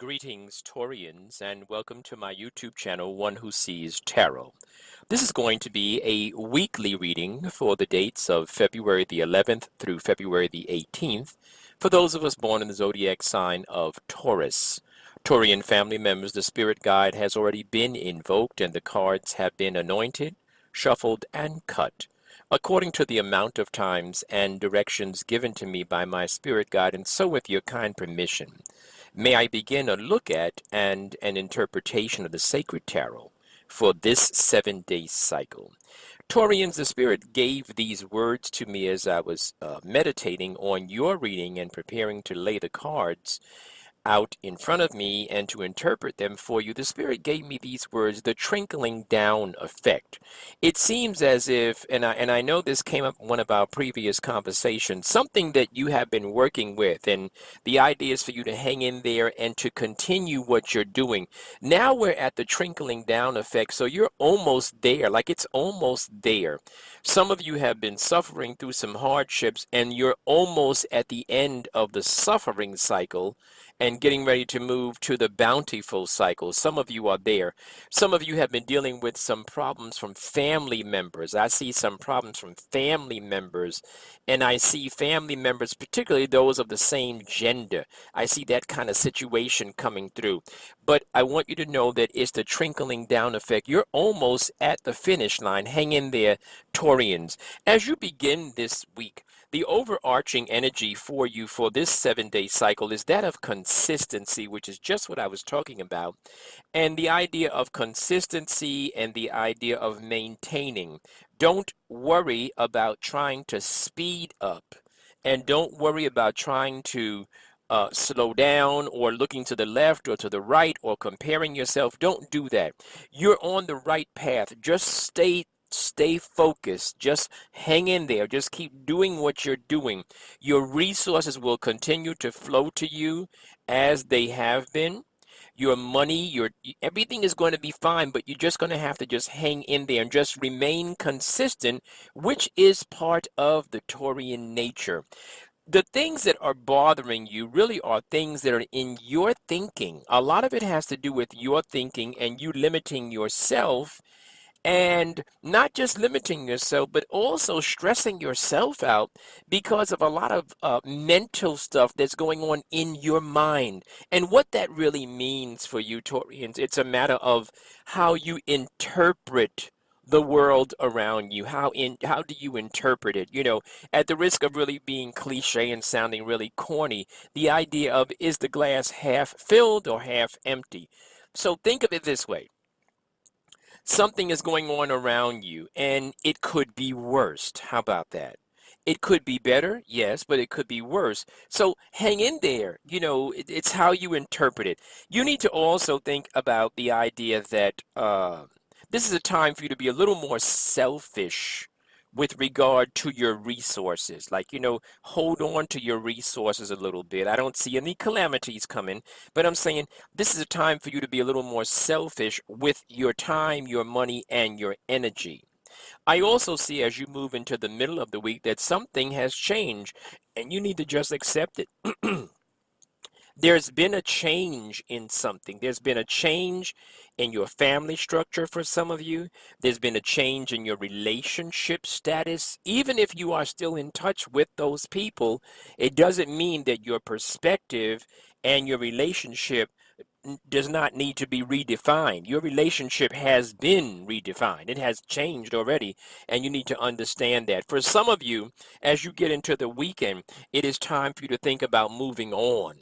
Greetings, Taurians, and welcome to my YouTube channel, One Who Sees Tarot. This is going to be a weekly reading for the dates of February the 11th through February the 18th for those of us born in the zodiac sign of Taurus. Taurian family members, the spirit guide has already been invoked and the cards have been anointed, shuffled, and cut according to the amount of times and directions given to me by my spirit guide, and so with your kind permission. May I begin a look at and an interpretation of the sacred tarot for this 7-day cycle. Taurians, the Spirit gave these words to me as I was meditating on your reading and preparing to lay the cards out in front of me and to interpret them for you. The Spirit gave me these words, the trickling down effect. It seems as if, and I know this came up in one of our previous conversations, something that you have been working with, and the idea is for you to hang in there and to continue what you're doing. Now we're at the trickling down effect, so you're almost there, like it's almost there. Some of you have been suffering through some hardships, and you're almost at the end of the suffering cycle and getting ready to move to the bountiful cycle. Some of you are there. Some of you have been dealing with some problems from family members. I see some problems from family members, and I see family members, particularly those of the same gender. I see that kind of situation coming through. But I want you to know that it's the trickling down effect. You're almost at the finish line. Hang in there, Taurians. As you begin this week, the overarching energy for you for this 7-day cycle is that of consistency, which is just what I was talking about. And the idea of consistency and the idea of maintaining. Don't worry about trying to speed up, and don't worry about trying to slow down or looking to the left or to the right or comparing yourself. Don't do that. You're on the right path. Just stay focused. Just hang in there. Just keep doing what you're doing. Your resources will continue to flow to you as they have been. Your money, everything is going to be fine, but you're just going to have to just hang in there and just remain consistent, which is part of the Taurian nature. The things that are bothering you really are things that are in your thinking. A lot of it has to do with your thinking and you limiting yourself, and not just limiting yourself, but also stressing yourself out because of a lot of mental stuff that's going on in your mind. And what that really means for you, Taurians, it's a matter of how you interpret the world around you. How do you interpret it? At the risk of really being cliche and sounding really corny, the idea of, is the glass half filled or half empty? So think of it this way. Something is going on around you, and it could be worse. How about that? It could be better, yes, but it could be worse. So hang in there. It's how you interpret it. You need to also think about the idea that this is a time for you to be a little more selfish with regard to your resources. Like, hold on to your resources a little bit. I don't see any calamities coming, but I'm saying this is a time for you to be a little more selfish with your time, your money, and your energy. I also see as you move into the middle of the week that something has changed, and you need to just accept it. There's been a change in something. There's been a change in your family structure for some of you. There's been a change in your relationship status. Even if you are still in touch with those people, it doesn't mean that your perspective and your relationship does not need to be redefined. Your relationship has been redefined. It has changed already, and you need to understand that. For some of you, as you get into the weekend, it is time for you to think about moving on.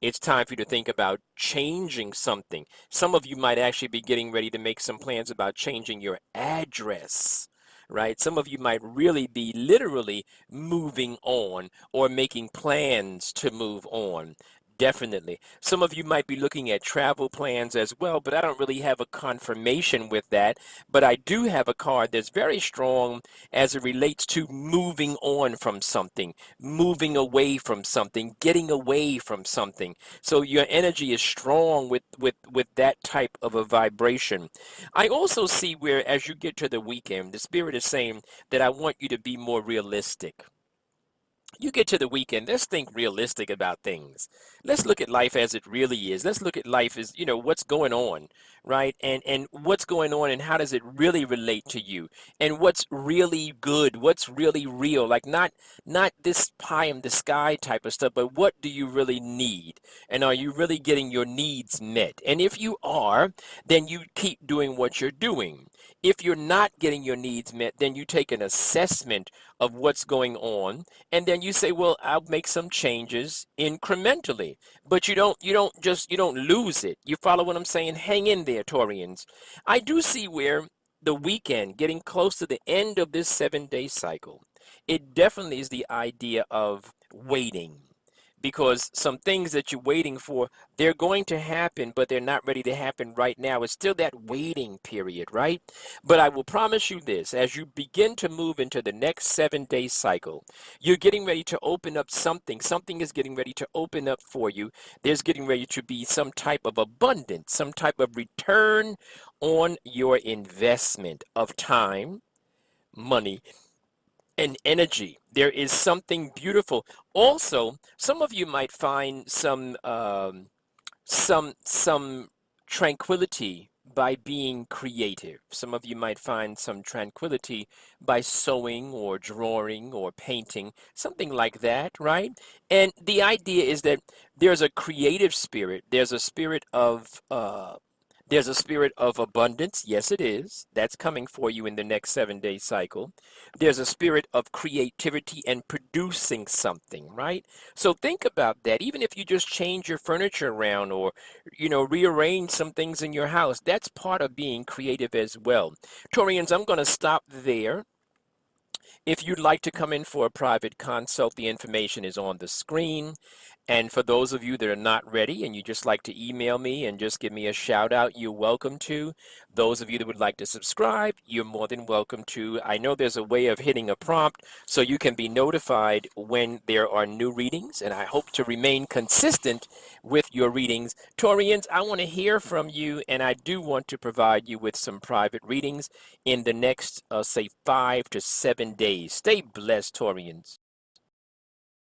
It's time for you to think about changing something. Some of you might actually be getting ready to make some plans about changing your address, right? Some of you might really be literally moving on or making plans to move on. Definitely. Some of you might be looking at travel plans as well, but I don't really have a confirmation with that. But I do have a card that's very strong as it relates to moving on from something, moving away from something, getting away from something. So your energy is strong with that type of a vibration. I also see where as you get to the weekend, the Spirit is saying that I want you to be more realistic. You get to the weekend, let's think realistic about things. Let's look at life as it really is. Let's look at life as, what's going on, right? And what's going on and how does it really relate to you? And what's really good, what's really real? Like not this pie in the sky type of stuff, but what do you really need? And are you really getting your needs met? And if you are, then you keep doing what you're doing. If you're not getting your needs met, then you take an assessment of what's going on, and then you say, well, I'll make some changes incrementally. But you don't lose it. You follow what I'm saying? Hang in there, Torians. I do see where the weekend, getting close to the end of this 7-day cycle, it definitely is the idea of waiting, because some things that you're waiting for, they're going to happen, but they're not ready to happen right now. It's still that waiting period, right? But I will promise you this, as you begin to move into the next 7-day cycle, you're getting ready to open up something. Something is getting ready to open up for you. There's getting ready to be some type of abundance, some type of return on your investment of time, money, and energy. There is something beautiful. Also, some of you might find some tranquility by being creative. Some of you might find some tranquility by sewing or drawing or painting, something like that, right? And the idea is that there's a creative spirit. There's a spirit of abundance. Yes, it is. That's coming for you in the next 7-day cycle. There's a spirit of creativity and producing something, right? So think about that. Even if you just change your furniture around or, rearrange some things in your house, that's part of being creative as well. Torians, I'm going to stop there. If you'd like to come in for a private consult, the information is on the screen. And for those of you that are not ready and you just like to email me and just give me a shout out, you're welcome to. Those of you that would like to subscribe, you're more than welcome to. I know there's a way of hitting a prompt so you can be notified when there are new readings, and I hope to remain consistent with your readings. Torians, I want to hear from you, and I do want to provide you with some private readings in the next, say, 5 to 7 days. Stay blessed, Torians.